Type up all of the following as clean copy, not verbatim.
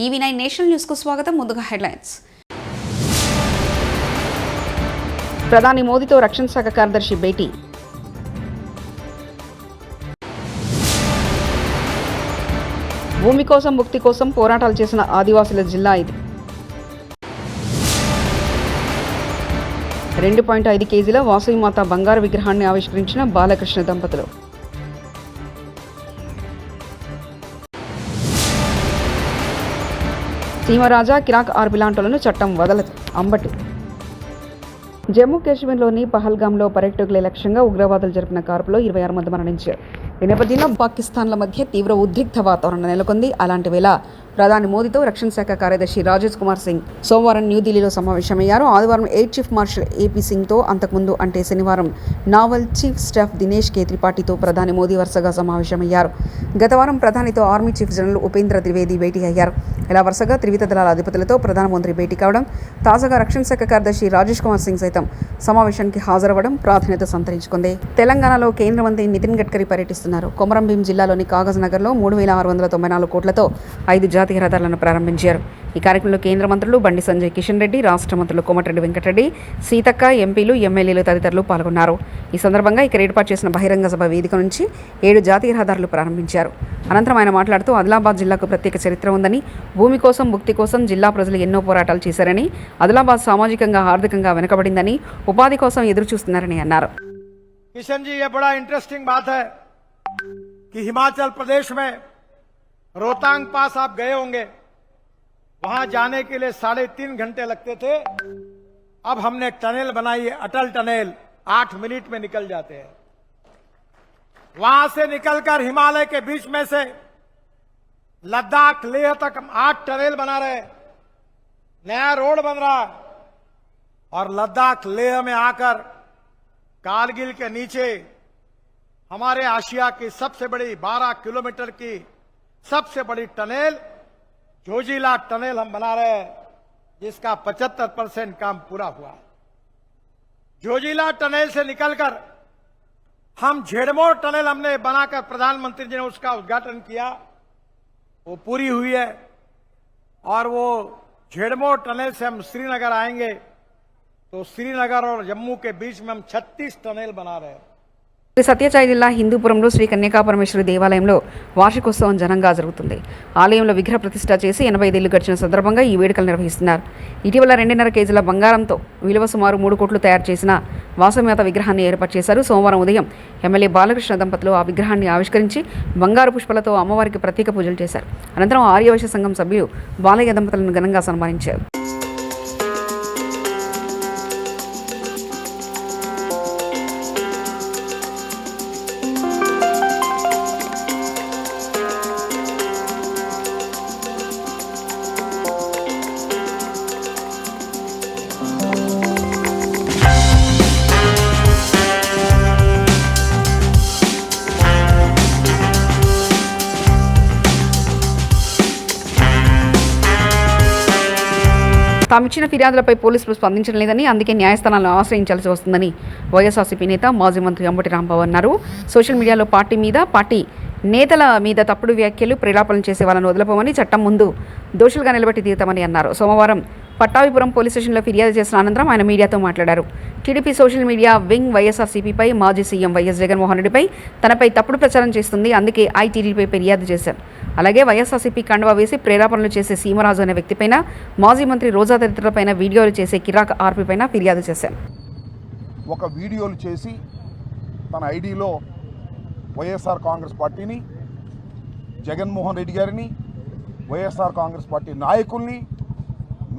EV9 national news కు స్వాగతం. ముందుగా హెడ్లైన్స్. ప్రధాని మోదీతో రక్షణ శాఖ కార్యదర్శి భేటీ. భూమి కోసం ముక్తి కోసం పోరాటాలు చేసిన ఆదివాసుల జిల్లా ఇది. 2.5 కేజీల వాసవిమాత బంగారు విగ్రహాన్ని ఆవిష్కరించిన బాలకృష్ణ దంపతులు. సీమరాజా కిరాక్ ఆర్బిలాంటోలను చట్టం వదలదు. అంబటి. జమ్మూ కాశ్మీర్లోని పహల్గామ్లో పర్యాటకుల లక్ష్యంగా ఉగ్రవాదులు జరిపిన కాల్పులో 26 మంది మరణించారు. ఈ నేపథ్యంలో పాకిస్తాన్ల మధ్య తీవ్ర ఉద్రిక్త వాతావరణం నెలకొంది. అలాంటి వేళ ప్రధాని మోదీతో రక్షణ శాఖ కార్యదర్శి రాజేష్ కుమార్ సింగ్ సోమవారం న్యూఢిల్లీలో సమావేశమయ్యారు. ఆదివారం ఎయిర్ చీఫ్ మార్షల్ ఏపీ సింగ్తో, అంతకుముందు అంటే శనివారం naval chief staff Dinesh K త్రిపాఠితో ప్రధాని మోదీ వరుసగా సమావేశమయ్యారు. గత వారం ప్రధానితో army chief general Upendra Dwivedi భేటీ అయ్యారు. ఇలా వరుసగా త్రివిధ దళాల అధిపతులతో ప్రధానమంత్రి భేటీ కావడం, తాజాగా రక్షణ శాఖ కార్యదర్శి రాజేష్ కుమార్ సింగ్ సైతం సమావేశానికి హాజరవ్వడం ప్రాధాన్యత సంతరించుకుంది. తెలంగాణలో కేంద్ర మంత్రి నితిన్ గడ్కరీ పర్యటిస్తున్నారు. కొమరంభీం జిల్లాలోని కాగజ్ నగర్లో 3,694 కోట్లతో 5 జాతీయ రహదారులను ప్రారంభించారు. ఈ కార్యక్రమంలో కేంద్ర మంత్రులు బండి సంజయ్, కిషన్ రెడ్డి, రాష్ట్ర మంత్రులు కోమటిరెడ్డి వెంకటరెడ్డి, సీతక్క, ఎంపీలు, ఎమ్మెల్యేలు తదితరులు పాల్గొన్నారు. ఈ సందర్భంగా ఇక్కడ ఏర్పాటు చేసిన బహిరంగ సభ వేదిక నుంచి 7 జాతీయ రహదారులు ప్రారంభించారు. అనంతరం ఆయన మాట్లాడుతూ ఆదిలాబాద్ జిల్లాకు ప్రత్యేక చరిత్ర ఉందని, భూమి కోసం ముక్తి కోసం జిల్లా ప్రజలు ఎన్నో పోరాటాలు చేశారని, ఆదిలాబాద్ సామాజికంగా ఆర్థికంగా వెనుకబడిందని, ఉపాధి కోసం ఎదురు చూస్తున్నారని అన్నారు. किशन जी, ये बड़ा इंटरेस्टिंग बात है कि हिमाचल प्रदेश में रोहतांग पास आप गए होंगे, वहां जाने के लिए 3.5 घंटे लगते थे. अब हमने एक टनल बनाई है, अटल टनल, 8 मिनट में निकल जाते हैं. वहां से निकलकर हिमालय के बीच में से लद्दाख लेह तक हम 8 टनल बना रहे हैं. नया रोड बन रहा है और लद्दाख लेह में आकर कारगिल के नीचे हमारे आशिया की सबसे बड़ी 12 किलोमीटर की सबसे बड़ी टनल जोजिला टनल हम बना रहे हैं, जिसका 75% काम पूरा हुआ. जोजिला टनल से निकलकर हम झेड़मोर टनल हमने बनाकर प्रधानमंत्री जी ने उसका उद्घाटन किया, वो पूरी हुई है. और वो झेड़मोर टनल से हम श्रीनगर आएंगे, तो श्रीनगर और जम्मू के बीच में हम 36 टनल बना रहे हैं. సత్యసాయి జిల్లా హిందూపురంలో శ్రీ కన్యకాపరమేశ్వరి దేవాలయంలో వార్షికోత్సవం ఘనంగా జరుగుతుంది. ఆలయంలో విగ్రహ ప్రతిష్ఠ చేసి 85 ఏళ్లు గడిచిన సందర్భంగా ఈ వేడుకలు నిర్వహిస్తున్నారు. ఇటీవల 2.5 కేజీల బంగారంతో విలువ సుమారు 3 కోట్లు తయారు చేసిన వాసవిమాత విగ్రహాన్ని ఏర్పాటు చేశారు. సోమవారం ఉదయం ఎమ్మెల్యే బాలకృష్ణ దంపతులు ఆ విగ్రహాన్ని ఆవిష్కరించి బంగారు పుష్పలతో అమ్మవారికి ప్రత్యేక పూజలు చేశారు. అనంతరం ఆర్యవైశ్య సంఘం సభ్యులు బాలయ్య దంపతులను ఘనంగా సన్మానించారు. తామిచ్చిన ఫిర్యాదులపై పోలీసులు స్పందించడం లేదని, అందుకే న్యాయస్థానాలను ఆశ్రయించాల్సి వస్తుందని వైఎస్ఆర్సీపీ నేత మాజీ మంత్రి అంబటి రాంబాబు అన్నారు. సోషల్ మీడియాలో పార్టీ నేతల మీద తప్పుడు వ్యాఖ్యలు, ప్రేలాపనలు చేసే వాళ్ళని వదిలిపోమని, చట్టం ముందు దోషులుగా నిలబెట్టి తీరుతామని అన్నారు. సోమవారం పట్టాభిపురం పోలీస్ స్టేషన్లో ఫిర్యాదు చేసిన అనంతరం ఆయన మీడియాతో మాట్లాడారు. టీడీపీ సోషల్ మీడియా వింగ్ వైఎస్ఆర్సీపీపై, మాజీ సీఎం వైఎస్ జగన్మోహన్ రెడ్డిపై తనపై తప్పుడు ప్రచారం చేస్తుంది, అందుకే ఐటీడీపై ఫిర్యాదు చేశారు. అలాగే వైఎస్ఆర్సీపీ కండువా వేసి ప్రేరేపణలు చేసే సీమరాజు అనే వ్యక్తిపైన, మాజీ మంత్రి రోజా తదితరులపైన వీడియోలు చేసే కిరాక్ ఆర్పీ పైన ఫిర్యాదు చేశారు. ఒక వీడియోలు చేసి తన ఐడిలో వైఎస్ఆర్ కాంగ్రెస్ పార్టీని, జగన్మోహన్ రెడ్డి గారిని, వైఎస్ఆర్ కాంగ్రెస్ పార్టీ నాయకుల్ని,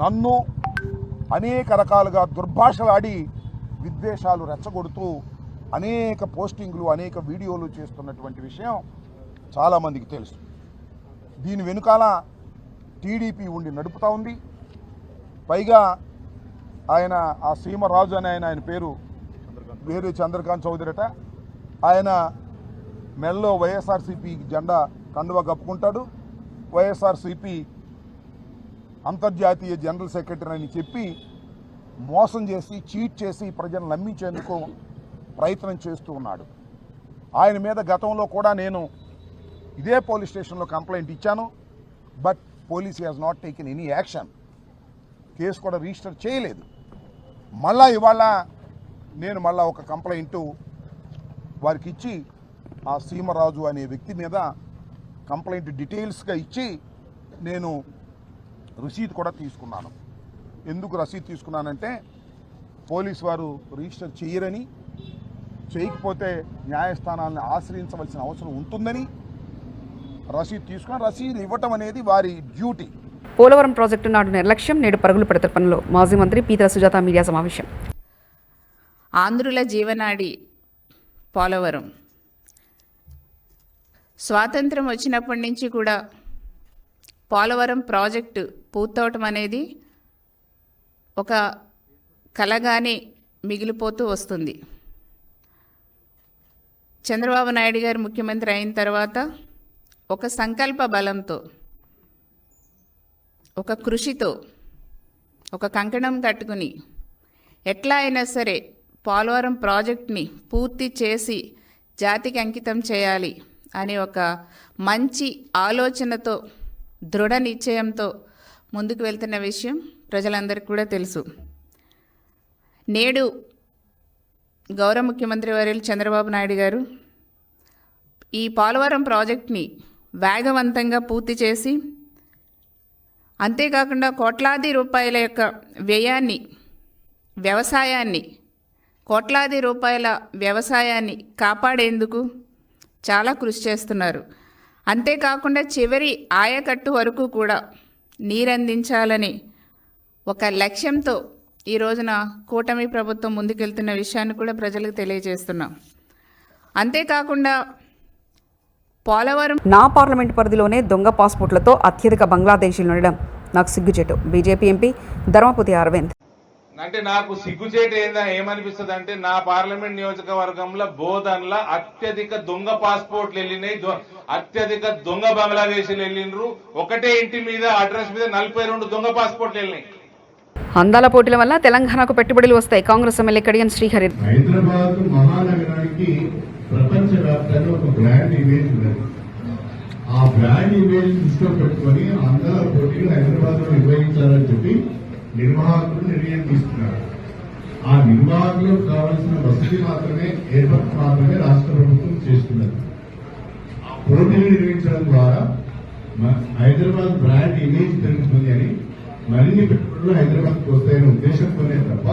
నన్ను అనేక రకాలుగా దుర్భాషలాడి విద్వేషాలు రెచ్చగొడుతూ అనేక పోస్టింగ్లు, అనేక వీడియోలు చేస్తున్నటువంటి విషయం చాలామందికి తెలుసు. దీని వెనుకాల టీడీపీ ఉండి నడుపుతూ ఉంది. పైగా ఆయన ఆ సీమరాజు అని ఆయన పేరు వేరే చంద్రకాంత్ చౌదరిట, ఆయన మెల్లో వైఎస్ఆర్సీపీ జెండా కండువా కప్పుకుంటాడు. వైఎస్ఆర్సీపీ అంతర్జాతీయ జనరల్ సెక్రటరీ అని చెప్పి మోసం చేసి, చీట్ చేసి ప్రజలను నమ్మించేందుకు ప్రయత్నం చేస్తూ ఉన్నాడు. ఆయన మీద గతంలో కూడా నేను ఇదే పోలీస్ స్టేషన్లో కంప్లైంట్ ఇచ్చాను. But police has not taken any action, case కూడా రిజిస్టర్ చేయలేదు. మళ్ళా ఇవాళ నేను మళ్ళా ఒక కంప్లైంట్ వారికి ఇచ్చి ఆ సీమరాజు అనే వ్యక్తి మీద కంప్లైంట్ డీటెయిల్స్గా ఇచ్చి నేను రసీదు కూడా తీసుకున్నాను. ఎందుకు రసీదు తీసుకున్నానంటే పోలీసు వారు రిజిస్టర్ చేయరని, చేయకపోతే న్యాయస్థానాలను ఆశ్రయించవలసిన అవసరం ఉంటుందని రసీదు తీసుకుని రసీదు ఇవ్వటం అనేది వారి డ్యూటీ. పోలవరం ప్రాజెక్టు నాడు నిర్లక్ష్యం, నేడు పరుగులు పెడత పనులు. మాజీ మంత్రి పీతల సుజాత మీడియా సమావేశం. ఆంధ్రుల జీవనాడి పోలవరం. స్వాతంత్రం వచ్చినప్పటి నుంచి కూడా పోలవరం ప్రాజెక్టు పూర్తవటం అనేది ఒక కలగానే మిగిలిపోతూ వస్తుంది. చంద్రబాబు నాయుడు గారు ముఖ్యమంత్రి అయిన తర్వాత ఒక సంకల్ప బలంతో, ఒక కృషితో, ఒక కంకణం కట్టుకుని ఎట్లా అయినా సరే పోలవరం ప్రాజెక్ట్ని పూర్తి చేసి జాతికి అంకితం చేయాలి అనే ఒక మంచి ఆలోచనతో, దృఢ నిశ్చయంతో ముందుకు వెళ్తున్న విషయం ప్రజలందరికీ కూడా తెలుసు. నేడు గౌరవ ముఖ్యమంత్రి వర్యులు చంద్రబాబు నాయుడు గారు ఈ పోలవరం ప్రాజెక్ట్ని వేగవంతంగా పూర్తి చేసి, అంతేకాకుండా కోట్లాది రూపాయల యొక్క వ్యయాన్ని, కోట్లాది రూపాయల వ్యవసాయాన్ని కాపాడేందుకు చాలా కృషి చేస్తున్నారు. అంతేకాకుండా చివరి ఆయకట్టు వరకు కూడా నీరందించాలని ఒక లక్ష్యంతో ఈ రోజున కూటమి ప్రభుత్వం ముందుకెళ్తున్న విషయాన్ని కూడా ప్రజలకు తెలియజేస్తున్నాం. అంతేకాకుండా పోలవరం నా పార్లమెంట్ పరిధిలోనే దొంగ పాస్పోర్ట్లతో అత్యధిక బంగ్లాదేశీలు ఉండడం నాకు సిగ్గుచేటు. BJP MP Dharmapuri Arvind. అంటే నాకు సిగ్గుచేటు ఏమనిపిస్తుంది అంటే, నా పార్లమెంట్ నియోజకవర్గంలో బోధన్ల అత్యధిక దొంగ పాస్పోర్ట్లు వెళ్ళినాయి, అత్యధిక దొంగ బంగ్లాదేశీలు వెళ్ళినరు. ఒకటే ఇంటి మీద అడ్రస్ మీద 42 దొంగ పాస్పోర్ట్లు వెళ్ళినాయి. అందాల పోటీల వల్ల తెలంగాణకు పెట్టుబడులు వస్తాయి. కాంగ్రెస్ ఎమ్మెల్యే కడియం శ్రీహరి. హైదరాబాద్ మహానగరానికి ప్రపంచ వ్యాప్తంగా ఒక బ్రాండ్ ఇమేజ్ ఉన్నది. ఆ బ్రాండ్ ఇమేజ్ దృష్టిలో పెట్టుకొని అందాల పోటీలు హైదరాబాద్ లో నిర్వహించాలని చెప్పి నిర్వాహకులు నిర్ణయం తీసుకున్నారు. ఆ నిర్వాహకులకు కావాల్సిన వసతి మాత్రమే, ఏర్పాటు మాత్రమే రాష్ట్ర ప్రభుత్వం చేస్తున్నది. ఆ పోటీలు నిర్వహించడం ద్వారా హైదరాబాద్ బ్రాండ్ ఇమేజ్ పెరుగుతుంది అని, మరిన్ని పెట్టుబడులు హైదరాబాద్కి వస్తాయనే ఉద్దేశంతోనే తప్ప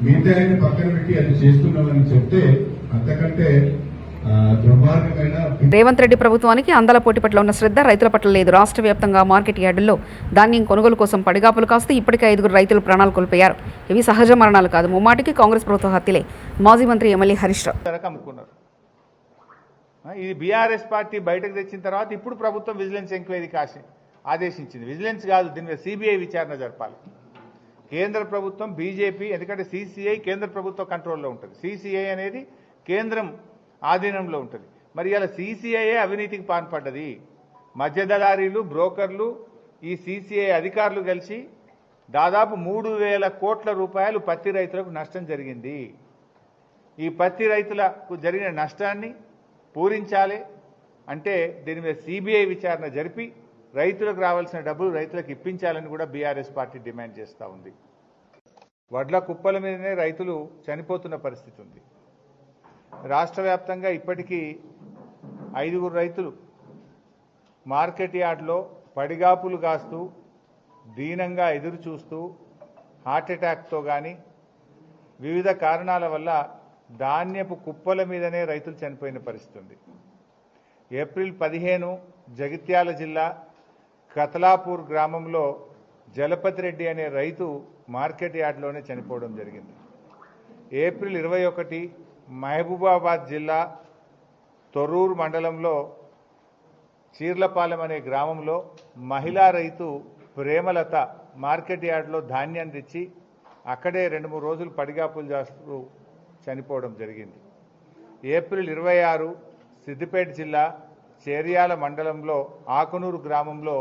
మిగతా పక్కన పెట్టి అది చేస్తున్నామని చెప్తే అంతకంటే దుర్మార్గమైన. రేవంత్ రెడ్డి ప్రభుత్వానికి అందాల పోటీ పట్ల ఉన్న శ్రద్ధ రైతుల పట్ల లేదు. రాష్ట్ర వ్యాప్తంగా మార్కెట్ యార్డుల్లో ధాన్యం కొనుగోలు కోసం పడిగాపులు కాస్తూ ఇప్పటికే 5 రైతులు ప్రాణాలు కోల్పోయారు. ఇవి సహజ మరణాలు కాదు, ముమ్మాటికి కాంగ్రెస్ ప్రభుత్వ హత్యలే. మాజీ మంత్రి ఎమ్మెల్యే హరీష్ రావు. అమ్ముకున్నారు. ఇది బీఆర్ఎస్ పార్టీ బయటకు తెచ్చిన తర్వాత ఇప్పుడు ప్రభుత్వం విజిలెన్స్ ఎంక్వైరీకి ఆదేశించింది. విజిలెన్స్ కాదు, దీని మీద సిబిఐ విచారణ జరపాలి. కేంద్ర ప్రభుత్వం, బీజేపీ, ఎందుకంటే సిసిఐ కేంద్ర ప్రభుత్వ కంట్రోల్లో ఉంటుంది, సిసిఐ అనేది కేంద్రం ఆధీనంలో ఉంటుంది. మరి ఇలా సిసిఐఏ అవినీతికి పాల్పడ్డది. మధ్యదళారీలు, బ్రోకర్లు, ఈ సిసిఐ అధికారులు కలిసి దాదాపు 3,000 కోట్ల రూపాయలు పత్తి రైతులకు నష్టం జరిగింది. ఈ పత్తి రైతులకు జరిగిన నష్టాన్ని పూరించాలి అంటే దీని మీద సిబిఐ విచారణ జరిపి రైతులకు రావాల్సిన డబ్బులు రైతులకు ఇప్పించాలని కూడా బీఆర్ఎస్ పార్టీ డిమాండ్ చేస్తూ ఉంది. వడ్ల కుప్పల మీదనే రైతులు చనిపోతున్న పరిస్థితి ఉంది. రాష్ట్ర వ్యాప్తంగా ఇప్పటికీ 5 రైతులు మార్కెట్ యార్డ్లో పడిగాపులు కాస్తూ, దీనంగా ఎదురు చూస్తూ, హార్ట్అటాక్తో కానీ వివిధ కారణాల వల్ల ధాన్యపు కుప్పల మీదనే రైతులు చనిపోయిన పరిస్థితి ఉంది. ఏప్రిల్ 15 జగిత్యాల జిల్లా కతలాపూర్ గ్రామంలో జలపతి రెడ్డి అనే రైతు మార్కెట్ యార్డ్లోనే చనిపోవడం జరిగింది. ఏప్రిల్ 21 మహబూబాబాద్ జిల్లా తొర్రూరు మండలంలో చీర్లపాలెం అనే గ్రామంలో మహిళా రైతు ప్రేమలత మార్కెట్ యార్డ్లో ధాన్యాన్ని తెచ్చి అక్కడే 2-3 రోజులు పడిగాపులు చేస్తూ చనిపోవడం జరిగింది. ఏప్రిల్ 26 సిద్దిపేట జిల్లా చేర్యాల మండలంలో ఆకునూరు గ్రామంలో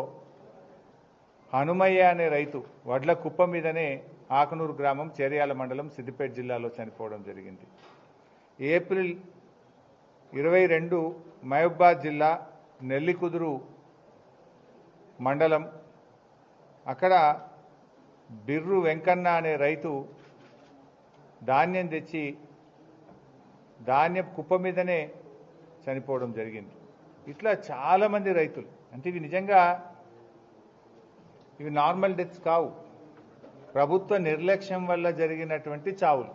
హనుమయ్య అనే రైతు వడ్ల కుప్ప మీదనే ఆకునూరు గ్రామం, చేర్యాల మండలం, సిద్దిపేట జిల్లాలో చనిపోవడం జరిగింది. ఏప్రిల్ 22 మహబూబాబాద్ జిల్లా నెల్లికుదురు మండలం. అక్కడ బిర్రు వెంకన్న అనే రైతు ధాన్యం తెచ్చి ధాన్యం కుప్ప మీదనే చనిపోవడం జరిగింది. ఇట్లా చాలామంది రైతులు, అంటే ఇవి నిజంగా ఇవి నార్మల్ డెత్స్ కావు, ప్రభుత్వ నిర్లక్ష్యం వల్ల జరిగినటువంటి చావులు.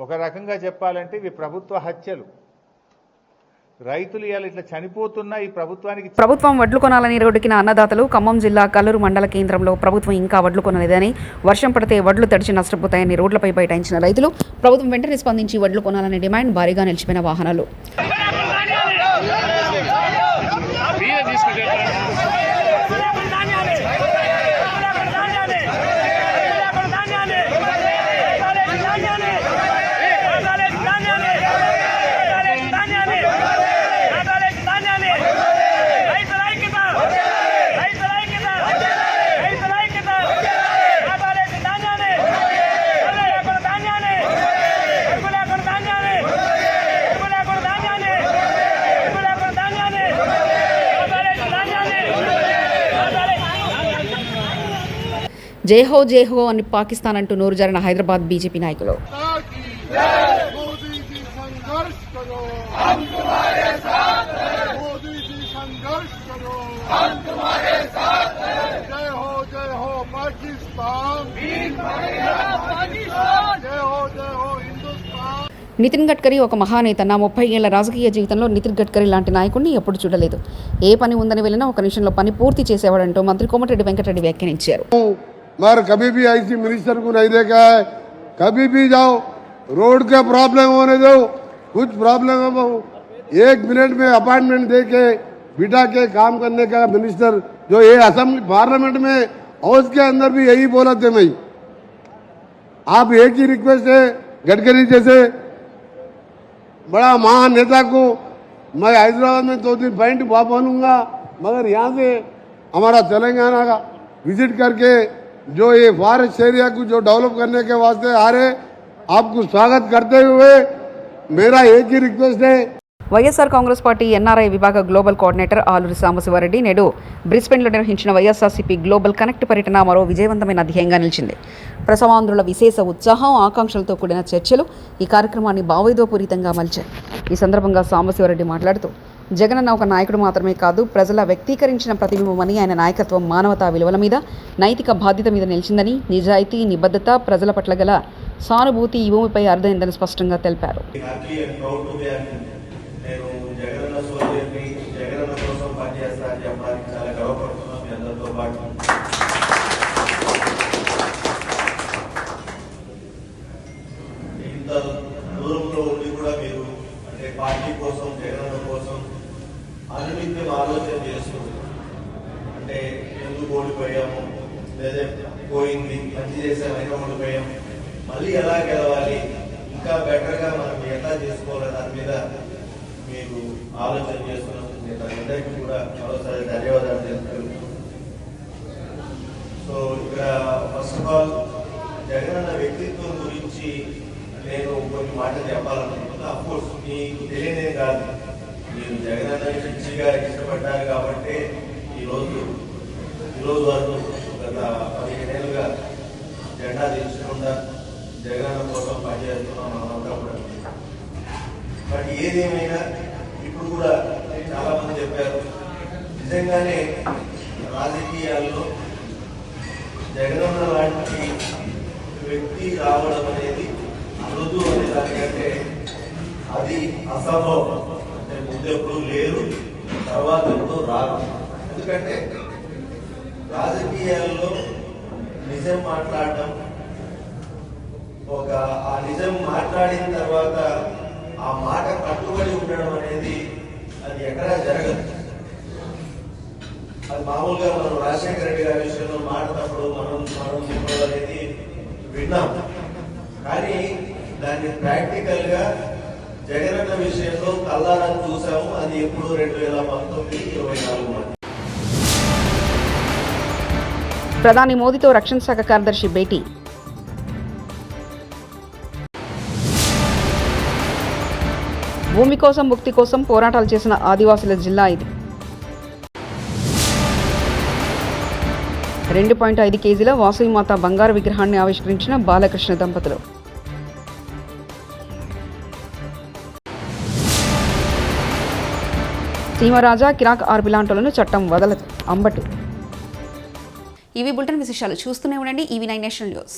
ఒక రకంగా చెప్పాలంటే ఇవి ప్రభుత్వ హత్యలు. రైతులు ఇవాళ ఇట్లా చనిపోతున్నా ఈ ప్రభుత్వం వడ్లు కొనాలని రోడ్డుకిన అన్నదాతలు. ఖమ్మం జిల్లా కల్లూరు మండల కేంద్రంలో ప్రభుత్వం ఇంకా వడ్లు కొనలేదని, వర్షం పడితే వడ్లు తడిచి నష్టపోతాయని రోడ్లపై బైఠాయించిన రైతులు. ప్రభుత్వం వెంటనే స్పందించి వడ్లు కొనాలనే డిమాండ్. భారీగా నిలిచిపోయిన వాహనాలు. జై హో అని పాకిస్తాన్ అంటూ నోరు జారిన హైదరాబాద్ బీజేపీ నాయకులు. నితిన్ గడ్కరీ ఒక మహానేత. నా 30 ఏళ్ల రాజకీయ జీవితంలో నితిన్ గడ్కరీ లాంటి నాయకుడిని ఎప్పుడు చూడలేదు. ఏ పని ఉందని వెళ్ళినా ఒక నిమిషంలో పని పూర్తి చేసేవాడంటూ మంత్రి కోమటిరెడ్డి వెంకటరెడ్డి వ్యాఖ్యానించారు. मगर कभी भी ऐसी मिनिस्टर को नहीं देखा है. कभी भी जाओ रोड का प्रॉब्लम होने दो, कुछ प्रॉब्लम हो, 1 मिनट में अपॉइंटमेंट दे के बिठा के काम करने का मिनिस्टर जो ये असेंबली पार्लियामेंट में हाउस के अंदर भी यही बोला थे. मैं आप एक ही रिक्वेस्ट है, गडकरी जैसे बड़ा महान नेता को मैं हैदराबाद में 2 दिन पॉइंट बनूंगा, मगर यहाँ से हमारा तेलंगाना का विजिट करके जो ये फॉरेस्ट एरिया को जो डेवलप करने के वास्ते आ रहे, आपको स्वागत करते हुए मेरा एक ही रिक्वेस्ट है. వైఎస్ఆర్ కాంగ్రెస్ పార్టీ ఎన్ఆర్ఐ విభాగ గ్లోబల్ కోఆర్డినేటర్ ఆలూరి సాంబశివారెడ్డి నేడు బ్రిస్బెన్లో నిర్వహించిన వైఎస్ఆర్సీపీ గ్లోబల్ కనెక్ట్ పర్యటన మరో విజయవంతమైన అధ్యాయంగా నిలిచింది. ప్రసవాంధ్రుల విశేష ఉత్సాహం, ఆకాంక్షలతో కూడిన చర్చలు ఈ కార్యక్రమాన్ని భావోద్వేగపూరితంగా మలిచాయి. ఈ సందర్భంగా సాంబశివారెడ్డి మాట్లాడుతూ, జగనన్న ఒక నాయకుడు మాత్రమే కాదు, ప్రజల వ్యక్తీకరించిన ప్రతిబింబమని. ఆయన నాయకత్వం మానవతా విలువల మీద, నైతిక బాధ్యత మీద నిలిచిందని, నిజాయితీ, నిబద్ధత, ప్రజల పట్ల గల సానుభూతి ఈ భూమిపై అర్థమైందని స్పష్టంగా తెలిపారు. నేను జగనన్న సోదరుని, జగనన్న కోసం పనిచేస్తా అని చెప్పడానికి చాలా గర్వపడుతున్నాం మీ అందరితో పాటు. ఇంత దూరంలో ఉండి కూడా మీరు అంటే పార్టీ కోసం, జగనన్న కోసం అనునిత్యం ఆలోచన చేస్తుంది. అంటే ఎందుకు ఓడిపోయాము, లేదా పోయింది, మంచి చేసామైనా ఓడిపోయాం, మళ్ళీ ఎలా గెలవాలి, ఇంకా బెటర్గా మనం ఎలా చేసుకోవాలి, దాని మీద మీరు ఆలోచన చేస్తున్నందుకు నేను అందరికీ కూడా మరోసారి ధన్యవాదాలు తెలుపుతున్నాను. సో ఇక్కడ ఫస్ట్ ఆఫ్ ఆల్ జగనన్న వ్యక్తిత్వం గురించి నేను కొన్ని మాటలు చెప్పాలనుకుంటున్నా. అఫ్కోర్స్ మీకు తెలియనే కాదు, మీరు జగనన్నని పిచ్చిగా ఇష్టపడ్డారు కాబట్టి ఈరోజు వరకు గత 15 ఏళ్ళుగా జెండా దించకుండా జగనన్న కోసం పనిచేస్తున్నాం మనమంతా కూడా. బట్ ఏదేమైనా ఇప్పుడు కూడా చాలా మంది చెప్పారు, నిజంగానే రాజకీయాల్లో జగనన్న లాంటి వ్యక్తి రావడం అనేది అరుదు అనే దానికంటే అది అసంభవం. అంటే ముందు ఎప్పుడు లేరు, తర్వాత ఎప్పుడు రాదు. ఎందుకంటే రాజకీయాల్లో నిజం మాట్లాడడం, ఆ నిజం మాట్లాడిన తర్వాత ఆ మాట కట్టుబడి ఉండడం అనేది అది ఎక్కడా జరగదు. అది మామూలుగా మనం రాజశేఖర రెడ్డి గారి విషయంలో మాట్లాడినప్పుడు మనం చెప్పడం అనేది విన్నాం. కానీ దాన్ని ప్రాక్టికల్ గా జగనన్న విషయంలో కల్లారా చూసాము. అది ఎప్పుడు 2019-24 ప్రధాని మోదీతో రక్షణ శాఖ కార్యదర్శి భేటీ. భూమి కోసం, ముక్తి కోసం పోరాటాలు చేసిన ఆదివాసుల జిల్లా ఇది. 2.5 కేజీల వాసవిమాత బంగారు విగ్రహాన్ని ఆవిష్కరించిన బాలకృష్ణ దంపతులు. సీమరాజా కిరాక్ ఆర్బిలాంటోలను చట్టం వదలదు అంబటి. ఇవి బులెటిన్ విశేషాలు. చూస్తూనే ఉండండి EV9 నేషనల్ న్యూస్.